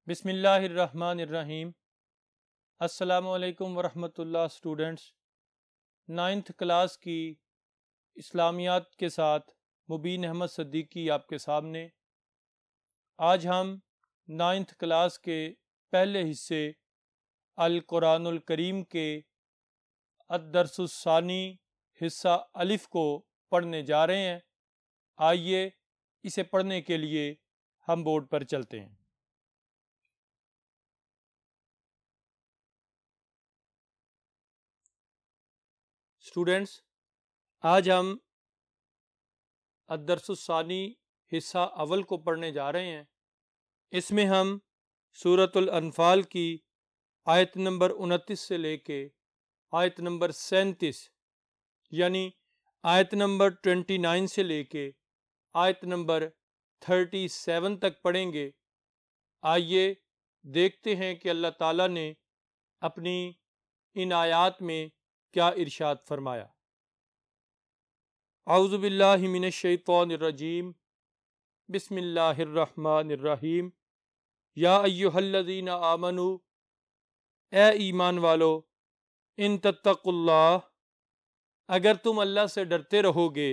بسم اللہ الرحمن الرحیم۔ السلام علیکم ورحمۃ اللہ اسٹوڈنٹس، 9th کلاس کی اسلامیات کے ساتھ مبین احمد صدیقی آپ کے سامنے۔ آج ہم 9th کلاس کے پہلے حصے القرآن الکریم کے الدرس الثانی حصہ الف کو پڑھنے جا رہے ہیں۔ آئیے اسے پڑھنے کے لیے ہم بورڈ پر چلتے ہیں۔ اسٹوڈنٹس، آج ہم الدرس الثانی حصہ اول کو پڑھنے جا رہے ہیں۔ اس میں ہم سورۃ الانفال کی آیت نمبر 29 سے لے کے آیت نمبر 37 یعنی آیت نمبر 29 سے لے کے آیت نمبر 37 تک پڑھیں گے۔ آئیے دیکھتے ہیں کہ اللہ تعالیٰ نے اپنی ان آیات میں کیا ارشاد فرمایا۔ اعوذ باللہ من الشیطان الرجیم، بسم اللہ الرحمن الرحیم۔ یا ایہا الذین آمنوا، اے ایمان والو، ان تتقوا اللہ، اگر تم اللہ سے ڈرتے رہو گے،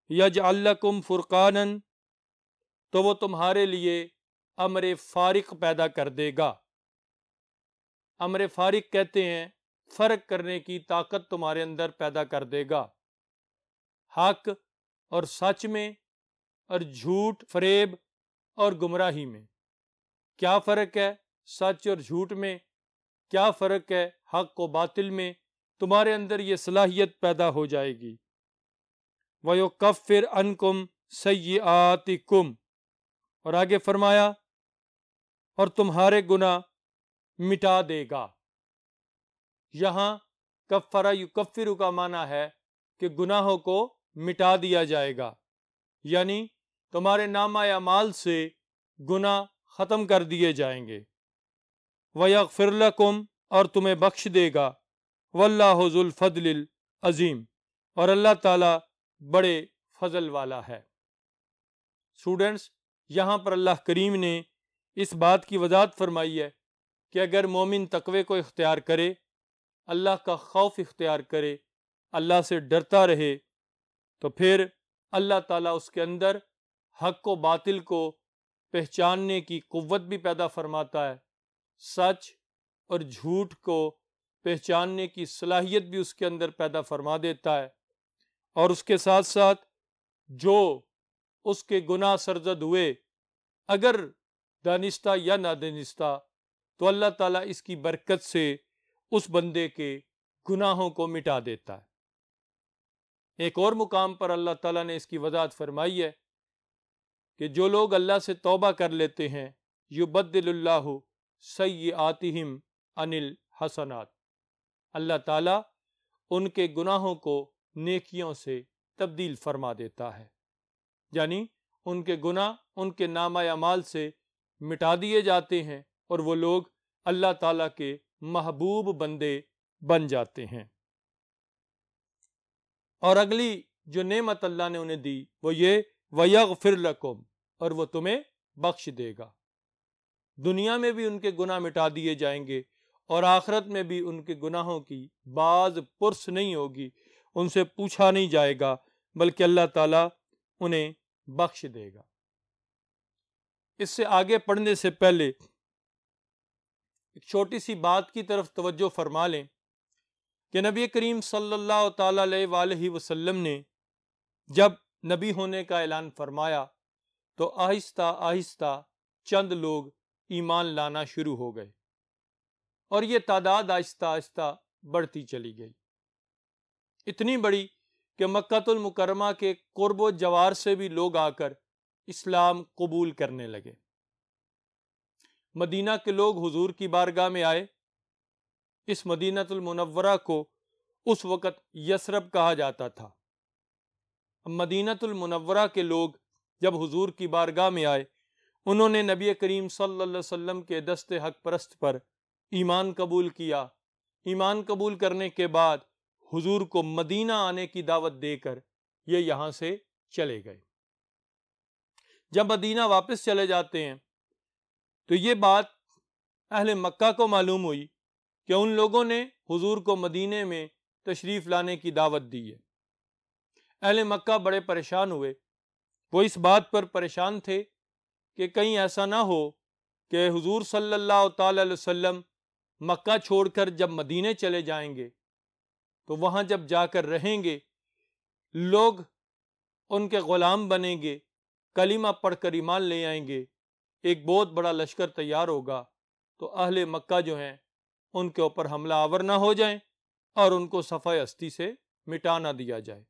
یجعل لکم فرقانا، تو وہ تمہارے لیے امر فارق پیدا کر دے گا۔ امر فارق کہتے ہیں فرق کرنے کی طاقت تمہارے اندر پیدا کر دے گا، حق اور سچ میں، اور جھوٹ، فریب اور گمراہی میں۔ کیا فرق ہے سچ اور جھوٹ میں؟ کیا فرق ہے حق و باطل میں؟ تمہارے اندر یہ صلاحیت پیدا ہو جائے گی۔ وَيُكَفِّرْ عَنْكُمْ سَيِّئَاتِكُمْ، اور آگے فرمایا اور تمہارے گناہ مٹا دے گا۔ یہاں کفرہ یکفر کا معنی ہے کہ گناہوں کو مٹا دیا جائے گا، یعنی تمہارے نامہ اعمال سے گناہ ختم کر دیے جائیں گے۔ وَيَغْفِرْ لَكُمْ، اور تمہیں بخش دے گا۔ وَاللَّهُ ذُو الْفَضْلِ الْعَظِيمِ، اور اللہ تعالیٰ بڑے فضل والا ہے۔ اسٹوڈنٹس، یہاں پر اللہ کریم نے اس بات کی وضاحت فرمائی ہے کہ اگر مومن تقوی کو اختیار کرے، اللہ کا خوف اختیار کرے، اللہ سے ڈرتا رہے، تو پھر اللہ تعالیٰ اس کے اندر حق و باطل کو پہچاننے کی قوت بھی پیدا فرماتا ہے، سچ اور جھوٹ کو پہچاننے کی صلاحیت بھی اس کے اندر پیدا فرما دیتا ہے، اور اس کے ساتھ ساتھ جو اس کے گناہ سرزد ہوئے، اگر دانستہ یا نادانستہ، تو اللہ تعالیٰ اس کی برکت سے اس بندے کے گناہوں کو مٹا دیتا ہے۔ ایک اور مقام پر اللہ تعالیٰ نے اس کی وضاحت فرمائی ہے کہ جو لوگ اللہ سے توبہ کر لیتے ہیں، یبدل اللہ سیئاتہم عن الحسنات، اللہ تعالیٰ ان کے گناہوں کو نیکیوں سے تبدیل فرما دیتا ہے، یعنی ان کے گناہ ان کے نامہ اعمال سے مٹا دیے جاتے ہیں اور وہ لوگ اللہ تعالیٰ کے محبوب بندے بن جاتے ہیں۔ اور اگلی جو نعمت اللہ نے انہیں دی وہ یہ وَيَغْفِرْ لَكُمْ، اور وہ تمہیں بخش دے گا۔ دنیا میں بھی ان کے گناہ مٹا دیے جائیں گے، اور آخرت میں بھی ان کے گناہوں کی باز پرس نہیں ہوگی، ان سے پوچھا نہیں جائے گا، بلکہ اللہ تعالیٰ انہیں بخش دے گا۔ اس سے آگے پڑھنے سے پہلے ایک چھوٹی سی بات کی طرف توجہ فرما لیں کہ نبی کریم صلی اللہ تعالیٰ علیہ وآلہ وسلم نے جب نبی ہونے کا اعلان فرمایا تو آہستہ آہستہ چند لوگ ایمان لانا شروع ہو گئے، اور یہ تعداد آہستہ آہستہ بڑھتی چلی گئی، اتنی بڑی کہ مکہ المکرمہ کے قرب و جوار سے بھی لوگ آ کر اسلام قبول کرنے لگے۔ مدینہ کے لوگ حضور کی بارگاہ میں آئے۔ اس مدینہ المنورہ کو اس وقت یثرب کہا جاتا تھا۔ مدینہ المنورہ کے لوگ جب حضور کی بارگاہ میں آئے، انہوں نے نبی کریم صلی اللہ علیہ وسلم کے دست حق پرست پر ایمان قبول کیا۔ ایمان قبول کرنے کے بعد حضور کو مدینہ آنے کی دعوت دے کر یہ یہاں سے چلے گئے۔ جب مدینہ واپس چلے جاتے ہیں تو یہ بات اہل مکہ کو معلوم ہوئی کہ ان لوگوں نے حضور کو مدینے میں تشریف لانے کی دعوت دی ہے۔ اہل مکہ بڑے پریشان ہوئے، وہ اس بات پر پریشان تھے کہ کہیں ایسا نہ ہو کہ حضور صلی اللہ تعالی علیہ وسلم مکہ چھوڑ کر جب مدینے چلے جائیں گے تو وہاں جب جا کر رہیں گے لوگ ان کے غلام بنیں گے، کلمہ پڑھ کر ایمان لے آئیں گے، ایک بہت بڑا لشکر تیار ہوگا، تو اہل مکہ جو ہیں ان کے اوپر حملہ آور نہ ہو جائیں اور ان کو صفحہ ہستی سے مٹا نہ دیا جائے۔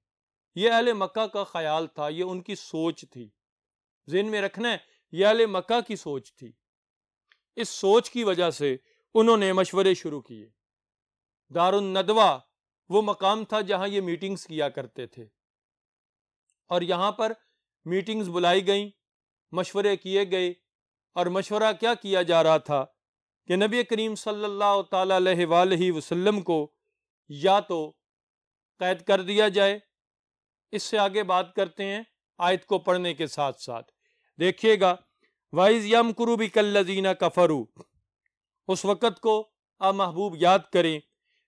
یہ اہل مکہ کا خیال تھا، یہ ان کی سوچ تھی، ذہن میں رکھنا ہے یہ اہل مکہ کی سوچ تھی۔ اس سوچ کی وجہ سے انہوں نے مشورے شروع کیے۔ دار الندوہ وہ مقام تھا جہاں یہ میٹنگز کیا کرتے تھے، اور یہاں پر میٹنگز بلائی گئیں، مشورے کیے گئے، اور مشورہ کیا کیا جا رہا تھا کہ نبی کریم صلی اللہ تعالی علیہ وآلہ وسلم کو یا تو قید کر دیا جائے۔ اس سے آگے بات کرتے ہیں آیت کو پڑھنے کے ساتھ ساتھ، دیکھیے گا وَإِذْ يَمْكُرُ بِكَ الَّذِينَ كَفَرُوا، اس وقت کو آپ محبوب یاد کریں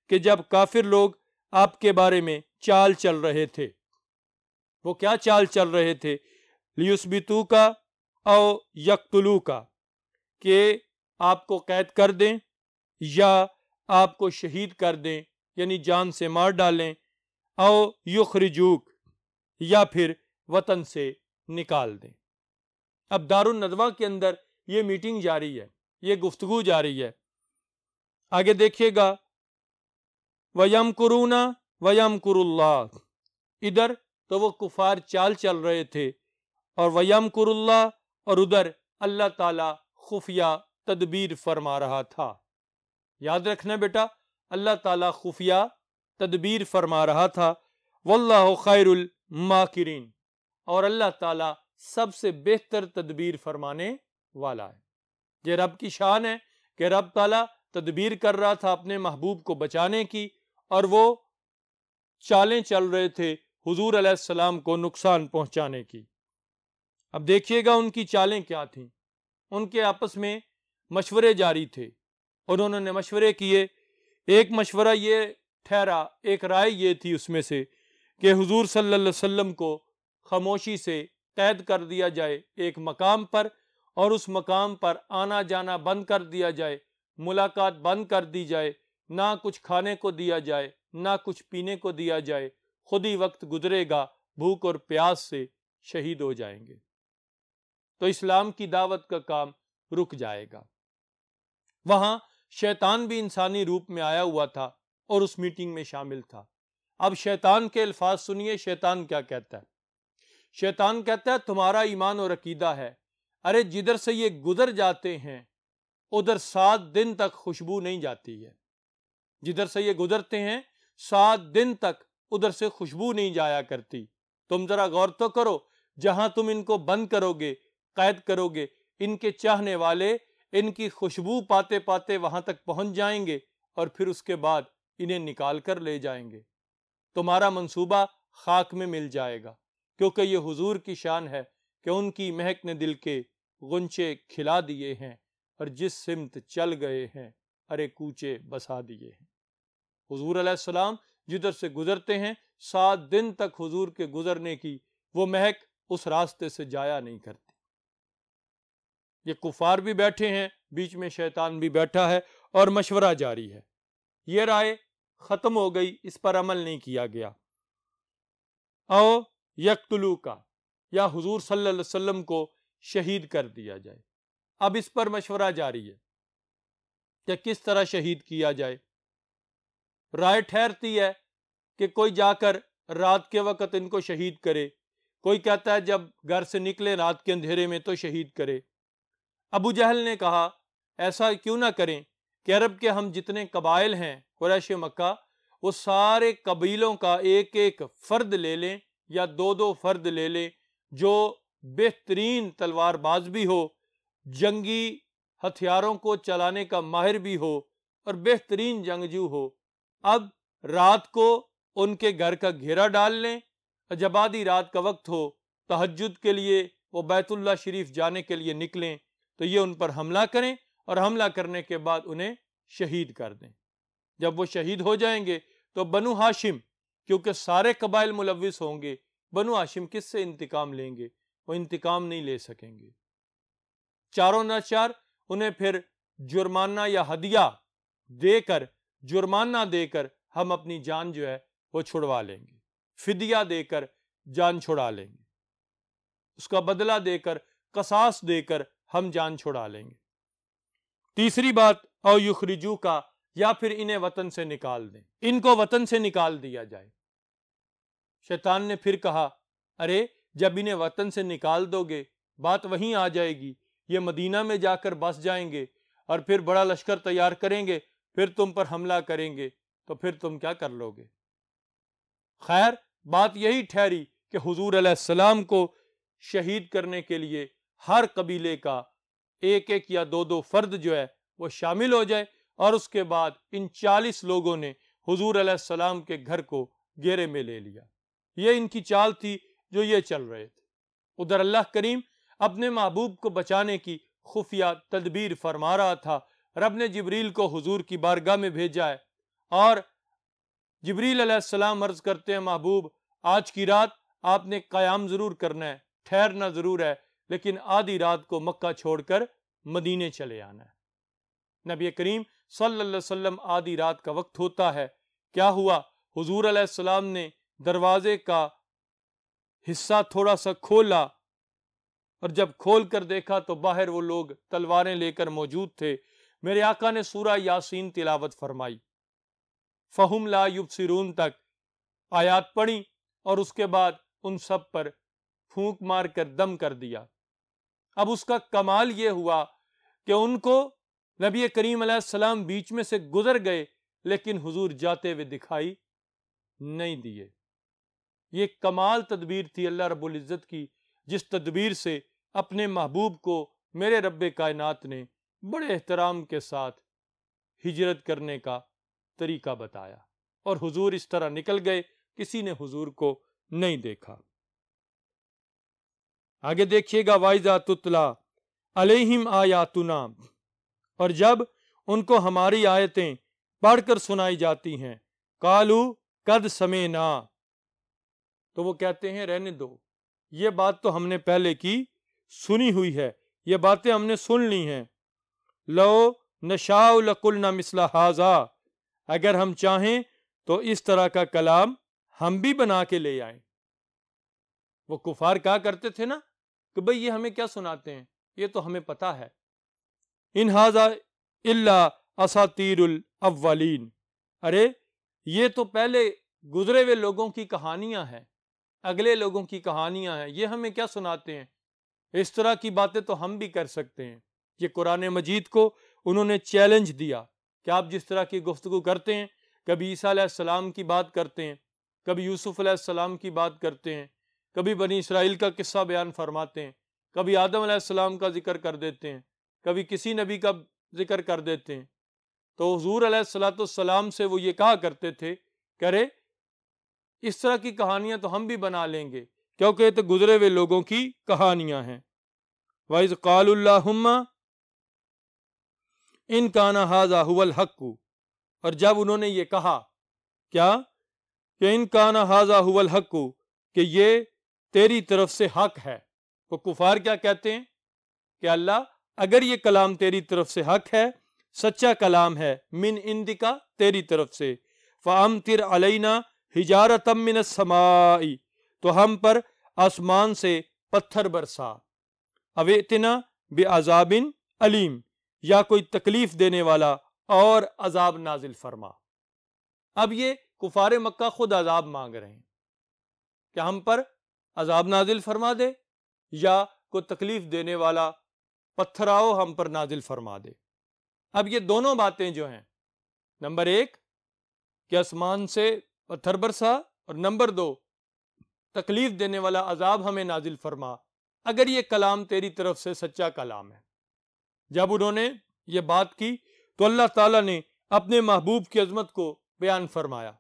کہ جب کافر لوگ آپ کے بارے میں چال چل رہے تھے۔ وہ کیا چال چل رہے تھے؟ لِيُثْبِتُوكَ أَوْ يَقْتُلُوكَ، کہ آپ کو قید کر دیں یا آپ کو شہید کر دیں، یعنی جان سے مار ڈالیں، او یخرجوک، یا پھر وطن سے نکال دیں۔ اب دار الندوہ کے اندر یہ میٹنگ جاری ہے، یہ گفتگو جاری ہے۔ آگے دیکھیے گا وَيَمْكُرُونَ وَيَمْكُرُ اللَّهُ، ادھر تو وہ کفار چال چل رہے تھے، اور وَيَمْكُرُ اللَّهُ، اور ادھر اللہ تعالی خفیہ تدبیر فرما رہا تھا۔ یاد رکھنا بیٹا، اللہ تعالی خفیہ تدبیر فرما رہا تھا۔ واللہ خیر الماکرین، اور اللہ تعالی سب سے بہتر تدبیر فرمانے والا ہے۔ یہ رب کی شان ہے کہ رب تعالی تدبیر کر رہا تھا اپنے محبوب کو بچانے کی، اور وہ چالیں چل رہے تھے حضور علیہ السلام کو نقصان پہنچانے کی۔ اب دیکھیے گا ان کی چالیں کیا تھیں۔ ان کے آپس میں مشورے جاری تھے، انہوں نے مشورے کیے۔ ایک مشورہ یہ ٹھہرا، ایک رائے یہ تھی اس میں سے کہ حضور صلی اللہ علیہ وسلم کو خاموشی سے قید کر دیا جائے ایک مقام پر، اور اس مقام پر آنا جانا بند کر دیا جائے، ملاقات بند کر دی جائے، نہ کچھ کھانے کو دیا جائے نہ کچھ پینے کو دیا جائے، خود ہی وقت گزرے گا، بھوک اور پیاس سے شہید ہو جائیں گے، تو اسلام کی دعوت کا کام رک جائے گا۔ وہاں شیطان بھی انسانی روپ میں آیا ہوا تھا اور اس میٹنگ میں شامل تھا۔ اب شیطان کے الفاظ سنیے، شیطان کیا کہتا ہے۔ شیطان کہتا ہے تمہارا ایمان اور عقیدہ ہے، ارے جدھر سے یہ گزر جاتے ہیں ادھر 7 دن تک خوشبو نہیں جاتی ہے، جدھر سے یہ گزرتے ہیں 7 دن تک ادھر سے خوشبو نہیں جایا کرتی۔ تم ذرا غور تو کرو، جہاں تم ان کو بند کرو گے، قید کرو گے، ان کے چاہنے والے ان کی خوشبو پاتے پاتے وہاں تک پہنچ جائیں گے، اور پھر اس کے بعد انہیں نکال کر لے جائیں گے۔ تمہارا منصوبہ خاک میں مل جائے گا، کیونکہ یہ حضور کی شان ہے کہ ان کی مہک نے دل کے غنچے کھلا دیے ہیں، اور جس سمت چل گئے ہیں ارے کوچے بسا دیے ہیں۔ حضور علیہ السلام جدھر سے گزرتے ہیں 7 دن تک حضور کے گزرنے کی وہ مہک اس راستے سے جایا نہیں کرتی۔ یہ کفار بھی بیٹھے ہیں، بیچ میں شیطان بھی بیٹھا ہے، اور مشورہ جاری ہے۔ یہ رائے ختم ہو گئی، اس پر عمل نہیں کیا گیا۔ او یقتلوکا، یا حضور صلی اللہ علیہ وسلم کو شہید کر دیا جائے۔ اب اس پر مشورہ جاری ہے کہ کس طرح شہید کیا جائے۔ رائے ٹھہرتی ہے کہ کوئی جا کر رات کے وقت ان کو شہید کرے، کوئی کہتا ہے جب گھر سے نکلے رات کے اندھیرے میں تو شہید کرے۔ ابو جہل نے کہا ایسا کیوں نہ کریں کہ عرب کے ہم جتنے قبائل ہیں قریش مکہ، وہ سارے قبیلوں کا ایک ایک فرد لے لیں یا 2 فرد لے لیں جو بہترین تلوار باز بھی ہو، جنگی ہتھیاروں کو چلانے کا ماہر بھی ہو، اور بہترین جنگجو ہو۔ اب رات کو ان کے گھر کا گھیرا ڈال لیں، جب آدھی رات کا وقت ہو تہجد کے لیے وہ بیت اللہ شریف جانے کے لیے نکلیں، تو یہ ان پر حملہ کریں اور حملہ کرنے کے بعد انہیں شہید کر دیں۔ جب وہ شہید ہو جائیں گے تو بنو ہاشم، کیونکہ سارے قبائل ملوث ہوں گے، بنو ہاشم کس سے انتقام لیں گے؟ وہ انتقام نہیں لے سکیں گے۔ چاروں ناچار انہیں پھر جرمانہ یا ہدیہ دے کر، جرمانہ دے کر ہم اپنی جان جو ہے وہ چھڑوا لیں گے، فدیہ دے کر جان چھڑا لیں گے، اس کا بدلہ دے کر، قصاص دے کر ہم جان چھڑا لیں گے۔ تیسری بات، او یخرجو کا، یا پھر انہیں وطن سے نکال دیں، ان کو وطن سے نکال دیا جائے۔ شیطان نے پھر کہا، ارے جب انہیں وطن سے نکال دو گے بات وہیں آ جائے گی، یہ مدینہ میں جا کر بس جائیں گے اور پھر بڑا لشکر تیار کریں گے، پھر تم پر حملہ کریں گے، تو پھر تم کیا کر لو گے؟ خیر، بات یہی ٹھہری کہ حضور علیہ السلام کو شہید کرنے کے لیے ہر قبیلے کا ایک ایک یا دو دو فرد جو ہے وہ شامل ہو جائے، اور اس کے بعد ان 40 لوگوں نے حضور علیہ السلام کے گھر کو گھیرے میں لے لیا۔ یہ ان کی چال تھی جو یہ چل رہے تھے۔ ادھر اللہ کریم اپنے محبوب کو بچانے کی خفیہ تدبیر فرما رہا تھا۔ رب نے جبریل کو حضور کی بارگاہ میں بھیجا ہے، اور جبریل علیہ السلام عرض کرتے ہیں، محبوب آج کی رات آپ نے قیام ضرور کرنا ہے، ٹھہرنا ضرور ہے، لیکن آدھی رات کو مکہ چھوڑ کر مدینے چلے آنا ہے۔ نبی کریم صلی اللہ علیہ وسلم آدھی رات کا وقت ہوتا ہے، کیا ہوا؟ حضور علیہ السلام نے دروازے کا حصہ تھوڑا سا کھولا، اور جب کھول کر دیکھا تو باہر وہ لوگ تلواریں لے کر موجود تھے۔ میرے آقا نے سورہ یاسین تلاوت فرمائی، فہم لا یبصرون تک آیات پڑھی، اور اس کے بعد ان سب پر پھونک مار کر دم کر دیا۔ اب اس کا کمال یہ ہوا کہ ان کو نبی کریم علیہ السلام بیچ میں سے گزر گئے، لیکن حضور جاتے ہوئے دکھائی نہیں دیے۔ یہ کمال تدبیر تھی اللہ رب العزت کی، جس تدبیر سے اپنے محبوب کو میرے رب کائنات نے بڑے احترام کے ساتھ ہجرت کرنے کا طریقہ بتایا، اور حضور اس طرح نکل گئے، کسی نے حضور کو نہیں دیکھا۔ آگے دیکھیے گا، وَإِذَا تُتْلَىٰ عَلَيْهِمْ آيَاتُنَا، اور جب ان کو ہماری آیتیں پڑھ کر سنائی جاتی ہیں، قَالُوا قَدْ سَمِعْنَا، تو وہ کہتے ہیں رہنے دو، یہ بات تو ہم نے پہلے کی سنی ہوئی ہے، یہ باتیں ہم نے سن لی ہیں۔ لَوْ نَشَاءُ لَقُلْنَا مِثْلَ هَٰذَا، اگر ہم چاہیں تو اس طرح کا کلام ہم بھی بنا کے لے آئیں۔ وہ کفار کہا کرتے تھے نا کہ بھئی یہ ہمیں کیا سناتے ہیں، یہ تو ہمیں پتا ہے۔ ان ھذا الا اساطیر الاولین، ارے یہ تو پہلے گزرے ہوئے لوگوں کی کہانیاں ہیں، اگلے لوگوں کی کہانیاں ہیں، یہ ہمیں کیا سناتے ہیں؟ اس طرح کی باتیں تو ہم بھی کر سکتے ہیں۔ یہ قرآن مجید کو انہوں نے چیلنج دیا کہ آپ جس طرح کی گفتگو کرتے ہیں، کبھی عیسیٰ علیہ السلام کی بات کرتے ہیں، کبھی یوسف علیہ السلام کی بات کرتے ہیں، کبھی بنی اسرائیل کا قصہ بیان فرماتے ہیں، کبھی آدم علیہ السلام کا ذکر کر دیتے ہیں، کبھی کسی نبی کا ذکر کر دیتے ہیں۔ تو حضور علیہ السلام سے وہ یہ کہا کرتے تھے کہ ارے اس طرح کی کہانیاں تو ہم بھی بنا لیں گے، کیونکہ یہ تو گزرے ہوئے لوگوں کی کہانیاں ہیں۔ وَإِذْ قَالُوا اللَّهُمَّ إِنْ كَانَ هَذَا هُوَ الْحَقُّ، اور جب انہوں نے یہ کہا کیا کہ إِنْ كَانَ هَذَا هُوَ الْحَقُّ، کہ یہ تیری طرف سے حق ہے۔ وہ کفار کیا کہتے ہیں کہ اللہ اگر یہ کلام تیری طرف سے حق ہے، سچا کلام ہے، من عندک، تیری طرف سے، فَأَمْطِرْ عَلَيْنَا حِجَارَةً مِّنَ السَّمَاءِ، تو ہم پر آسمان سے پتھر برسا، اَوْ ائْتِنَا بِعَذَابٍ علیم، یا کوئی تکلیف دینے والا اور عذاب نازل فرما۔ اب یہ کفار مکہ خود عذاب مانگ رہے ہیں کہ ہم پر عذاب نازل فرما دے، یا کوئی تکلیف دینے والا پتھر آؤ ہم پر نازل فرما دے۔ اب یہ دونوں باتیں جو ہیں، نمبر ایک کہ آسمان سے پتھر برسا، اور نمبر دو تکلیف دینے والا عذاب ہمیں نازل فرما، اگر یہ کلام تیری طرف سے سچا کلام ہے۔ جب انہوں نے یہ بات کی تو اللہ تعالیٰ نے اپنے محبوب کی عظمت کو بیان فرمایا،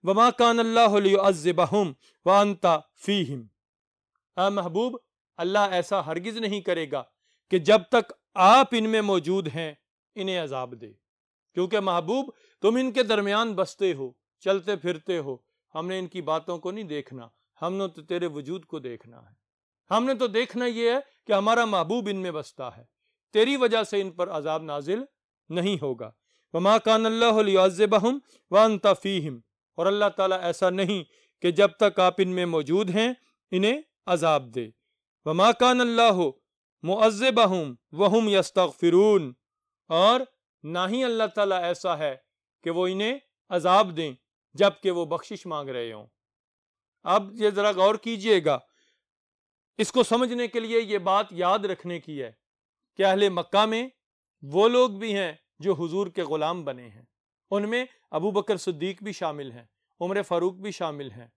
وَمَا كَانَ اللَّهُ لِيُعَذِّبَهُمْ وَأَنْتَ فِيهِمْ، اے محبوب اللہ ایسا ہرگز نہیں کرے گا کہ جب تک آپ ان میں موجود ہیں انہیں عذاب دے، کیونکہ محبوب تم ان کے درمیان بستے ہو، چلتے پھرتے ہو، ہم نے ان کی باتوں کو نہیں دیکھنا، ہم نے تو تیرے وجود کو دیکھنا ہے، ہم نے تو دیکھنا یہ ہے کہ ہمارا محبوب ان میں بستا ہے، تیری وجہ سے ان پر عذاب نازل نہیں ہوگا۔ وما کان اللہ لیعذبہم وانت فیہم، اور اللہ تعالیٰ ایسا نہیں کہ جب تک آپ ان میں موجود ہیں انہیں عذاب دے۔ وما کان اللہ معذبہم وہم یستغفرون، اور نہ ہی اللہ تعالیٰ ایسا ہے کہ وہ انہیں عذاب دیں جبکہ وہ بخشش مانگ رہے ہوں۔ اب یہ ذرا غور کیجئے گا، اس کو سمجھنے کے لیے یہ بات یاد رکھنے کی ہے کہ اہل مکہ میں وہ لوگ بھی ہیں جو حضور کے غلام بنے ہیں، ان میں ابو بکر صدیق بھی شامل ہیں، عمر فاروق بھی شامل ہیں،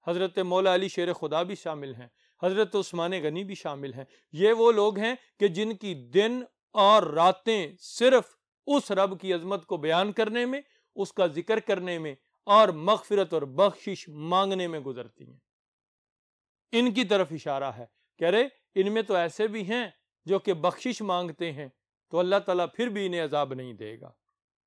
حضرت مولا علی شیر خدا بھی شامل ہیں، حضرت عثمان غنی بھی شامل ہیں۔ یہ وہ لوگ ہیں کہ جن کی دن اور راتیں صرف اس رب کی عظمت کو بیان کرنے میں، اس کا ذکر کرنے میں اور مغفرت اور بخشش مانگنے میں گزرتی ہیں۔ ان کی طرف اشارہ ہے، کہہ رہے ان میں تو ایسے بھی ہیں جو کہ بخشش مانگتے ہیں تو اللہ تعالیٰ پھر بھی انہیں عذاب نہیں دے گا۔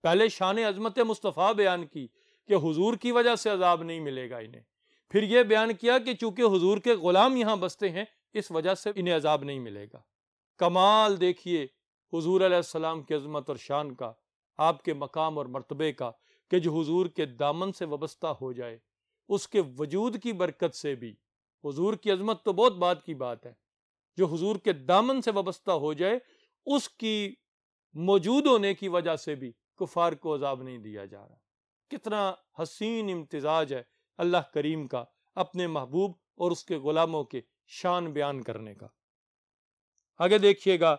پہلے شان عظمت مصطفیٰ بیان کی کہ حضور کی وجہ سے عذاب نہیں ملے گا انہیں، پھر یہ بیان کیا کہ چونکہ حضور کے غلام یہاں بستے ہیں اس وجہ سے انہیں عذاب نہیں ملے گا۔ کمال دیکھیے حضور علیہ السلام کی عظمت اور شان کا، آپ کے مقام اور مرتبے کا، کہ جو حضور کے دامن سے وابستہ ہو جائے، اس کے وجود کی برکت سے بھی، حضور کی عظمت تو بہت بعد کی بات ہے، جو حضور کے دامن سے وابستہ ہو جائے اس کی موجود ہونے کی وجہ سے بھی کفار کو عذاب نہیں دیا جا رہا۔ کتنا حسین امتزاج ہے اللہ کریم کا اپنے محبوب اور اس کے غلاموں کے شان بیان کرنے کا۔ آگے دیکھیے گا،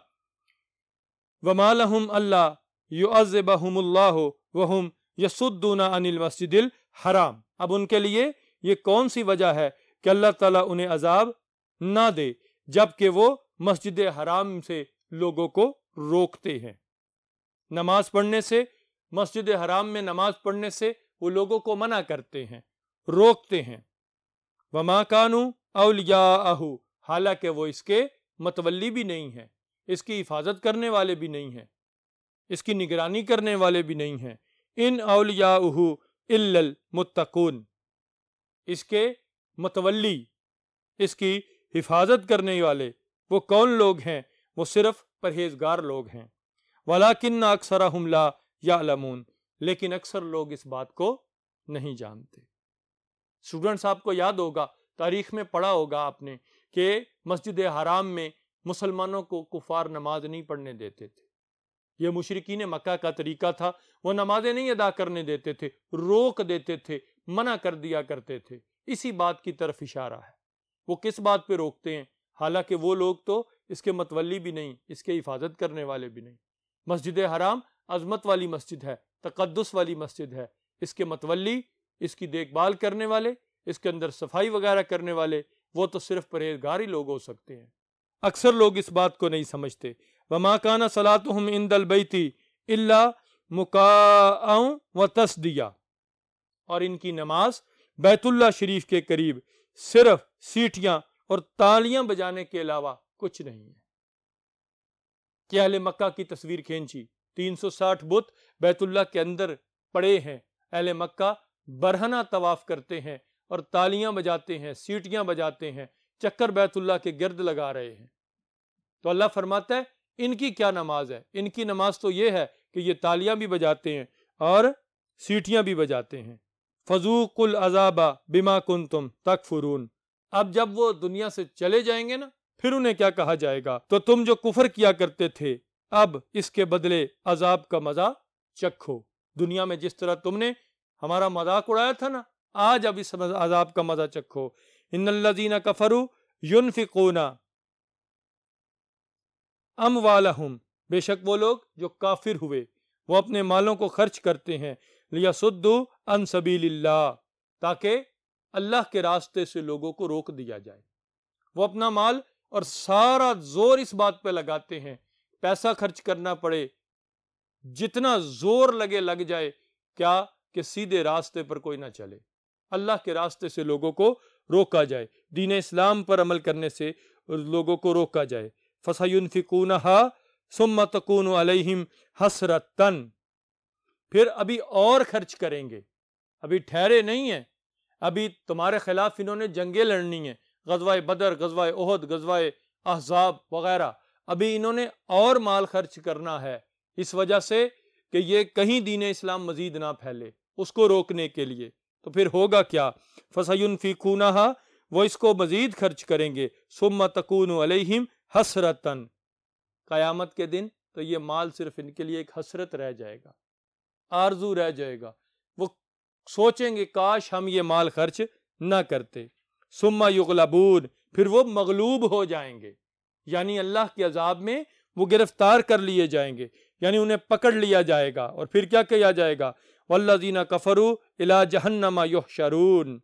وَمَا لَهُمْ أَلَّا يُعَذِّبَهُمُ اللَّهُ وَهُمْ يَصُدُّونَ عَنِ الْمَسْجِدِ الْحَرَامِ، اب ان کے لیے یہ کون سی وجہ ہے کہ اللہ تعالیٰ انہیں عذاب نہ دے جبکہ وہ مسجد حرام سے لوگوں کو روکتے ہیں، نماز پڑھنے سے، مسجد حرام میں نماز پڑھنے سے وہ لوگوں کو منع کرتے ہیں، روکتے ہیں۔ وَمَا كَانُوا أَوْلِيَاءَهُ، حالانکہ وہ اس کے متولی بھی نہیں ہیں، اس کی حفاظت کرنے والے بھی نہیں ہیں، اس کی نگرانی کرنے والے بھی نہیں ہیں۔ ان اولیاؤہ الا المتقون، اس کے متولی، اس کی حفاظت کرنے والے وہ کون لوگ ہیں؟ وہ صرف پرہیزگار لوگ ہیں۔ وَلَٰكِنَّ أَكْثَرَهُمْ لَا يَعْلَمُونَ، لیکن اکثر لوگ اس بات کو نہیں جانتے۔ اسٹوڈنٹس، آپ کو یاد ہوگا، تاریخ میں پڑھا ہوگا آپ نے کہ مسجد حرام میں مسلمانوں کو کفار نماز نہیں پڑھنے دیتے تھے۔ یہ مشرکین مکہ کا طریقہ تھا، وہ نمازیں نہیں ادا کرنے دیتے تھے، روک دیتے تھے، منع کر دیا کرتے تھے۔ اسی بات کی طرف اشارہ ہے۔ وہ کس بات پہ روکتے ہیں؟ حالانکہ وہ لوگ تو اس کے متولی بھی نہیں، اس کے حفاظت کرنے والے بھی نہیں۔ مسجد حرام عظمت والی مسجد ہے، تقدس والی مسجد ہے، اس کے متولی، اس کی دیکھ بھال کرنے والے، اس کے اندر صفائی وغیرہ کرنے والے، وہ تو صرف پرہیزگار ہی لوگ ہو سکتے ہیں۔ اکثر لوگ اس بات کو نہیں سمجھتے۔ وَمَا كَانَ صَلَاتُهُمْ عِنْدَ الْبَيْتِ إِلَّا مُكَاءً وَتَصْدِيَةً، اور ان کی نماز بیت اللہ شریف کے قریب صرف سیٹیاں اور تالیاں بجانے کے علاوہ کچھ نہیں ہے۔ کہ اہل مکہ کی تصویر کھینچی، 360 بت بیت اللہ کے اندر پڑے ہیں، اہل مکہ برہنہ طواف کرتے ہیں اور تالیاں بجاتے ہیں، سیٹیاں بجاتے ہیں، چکر بیت اللہ کے گرد لگا رہے ہیں۔ تو اللہ فرماتا ہے ان کی کیا نماز ہے؟ ان کی نماز تو یہ ہے کہ یہ تالیاں بھی بجاتے ہیں اور سیٹیاں بھی بجاتے ہیں۔ فَذُوقُوا الْعَذَابَ بِمَا كُنْتُمْ تَكْفُرُونَ، اب جب وہ دنیا سے چلے جائیں گے نا، پھر انہیں کیا کہا جائے گا؟ تو تم جو کفر کیا کرتے تھے اب اس کے بدلے عذاب کا مزہ چکھو۔ دنیا میں جس طرح تم نے ہمارا مذاق اڑایا تھا نا، آج اب اس عذاب کا مزہ چکھو۔ ان الذین کفروا ينفقون اموالہم، بے شک وہ لوگ جو کافر ہوئے وہ اپنے مالوں کو خرچ کرتے ہیں، لیصدوا عن سبیل اللہ، تاکہ اللہ کے راستے سے لوگوں کو روک دیا جائے۔ وہ اپنا مال اور سارا زور اس بات پہ لگاتے ہیں، پیسہ خرچ کرنا پڑے، جتنا زور لگے لگ جائے، کیا کہ سیدھے راستے پر کوئی نہ چلے، اللہ کے راستے سے لوگوں کو روکا جائے، دین اسلام پر عمل کرنے سے لوگوں کو روکا جائے۔ فَسَيُنْفِقُونَهَا ثُمَّ تَكُونُ عَلَيْهِمْ حَسْرَةً، پھر ابھی اور خرچ کریں گے، ابھی ٹھہرے نہیں ہیں، ابھی تمہارے خلاف انہوں نے جنگیں لڑنی ہیں، غزوہ بدر، غزوہ احد، غزوہ احزاب وغیرہ، ابھی انہوں نے اور مال خرچ کرنا ہے، اس وجہ سے کہ یہ کہیں دین اسلام مزید نہ پھیلے، اس کو روکنے کے لیے۔ تو پھر ہوگا کیا؟ فَسَيُنْفِقُونَهَا، وہ اس کو مزید خرچ کریں گے، ثُمَّ تَكُونُ عَلَيْهِمْ حَسْرَةً، قیامت کے دن تو یہ مال صرف ان کے لیے ایک حسرت رہ جائے گا، آرزو رہ جائے گا، وہ سوچیں گے کاش ہم یہ مال خرچ نہ کرتے۔ ثُمَّ يُغْلَبُونَ، پھر وہ مغلوب ہو جائیں گے، یعنی اللہ کے عذاب میں وہ گرفتار کر لیے جائیں گے، یعنی انہیں پکڑ لیا جائے گا، اور پھر کیا کیا جائے گا؟ وَالَّذِينَ كَفَرُوا إِلَى جَهَنَّمَ يُحْشَرُونَ،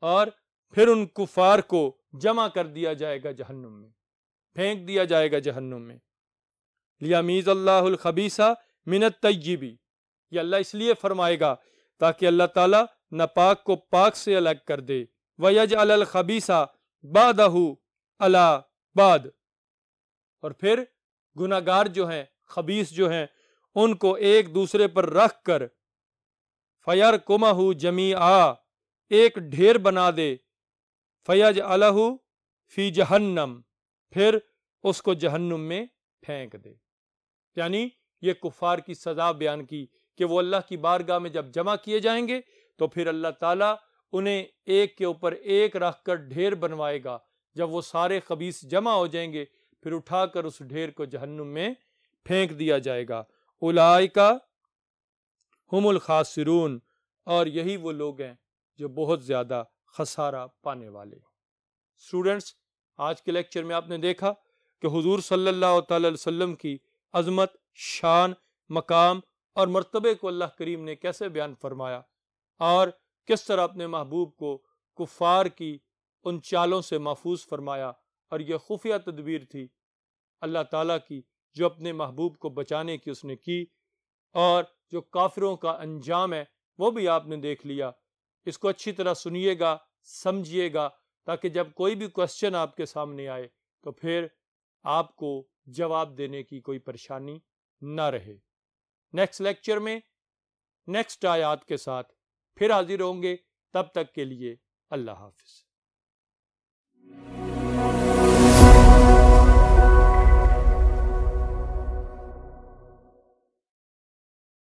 اور پھر ان کفار کو جمع کر دیا جائے گا جہنم میں، پھینک دیا جائے گا جہنم میں۔ لِيَمِيزَ اللَّهُ الْخَبِيثَ مِنَ الطَّيِّبِ، یہ اللہ اس لیے فرمائے گا تاکہ اللہ تعالیٰ ناپاک کو پاک سے الگ کر دے۔ وَيَجْعَلَ الْخَبِيثَ بَعْدَهُ عَلَى بَعْدٍ، اور پھر گناہگار جو ہیں، خبیث جو ہیں، ان کو ایک دوسرے پر رکھ کر فَيَرْكُمَهُ جَمِيعًا، ایک ڈھیر بنا دے، فَيَجْعَلَهُ فِي جَهَنَّمَ، پھر اس کو جہنم میں پھینک دے۔ یعنی یہ کفار کی سزا بیان کی کہ وہ اللہ کی بارگاہ میں جب جمع کیے جائیں گے تو پھر اللہ تعالیٰ انہیں ایک کے اوپر ایک رکھ کر ڈھیر بنوائے گا، جب وہ سارے خبیث جمع ہو جائیں گے پھر اٹھا کر اس ڈھیر کو جہنم میں پھینک دیا جائے گا۔ اولئک ہم الخاسرون، اور یہی وہ لوگ ہیں جو بہت زیادہ خسارہ پانے والے ہیں۔ اسٹوڈنٹس، آج کے لیکچر میں آپ نے دیکھا کہ حضور صلی اللہ تعالی علیہ وسلم کی عظمت، شان، مقام اور مرتبے کو اللہ کریم نے کیسے بیان فرمایا، اور کس طرح اپنے محبوب کو کفار کی ان چالوں سے محفوظ فرمایا، اور یہ خفیہ تدبیر تھی اللہ تعالیٰ کی جو اپنے محبوب کو بچانے کی اس نے کی، اور جو کافروں کا انجام ہے وہ بھی آپ نے دیکھ لیا۔ اس کو اچھی طرح سنیے گا، سمجھیے گا، تاکہ جب کوئی بھی کوسچن آپ کے سامنے آئے تو پھر آپ کو جواب دینے کی کوئی پریشانی نہ رہے۔ نیکسٹ لیکچر میں نیکسٹ آیات کے ساتھ پھر حاضر ہوں گے، تب تک کے لیے اللہ حافظ۔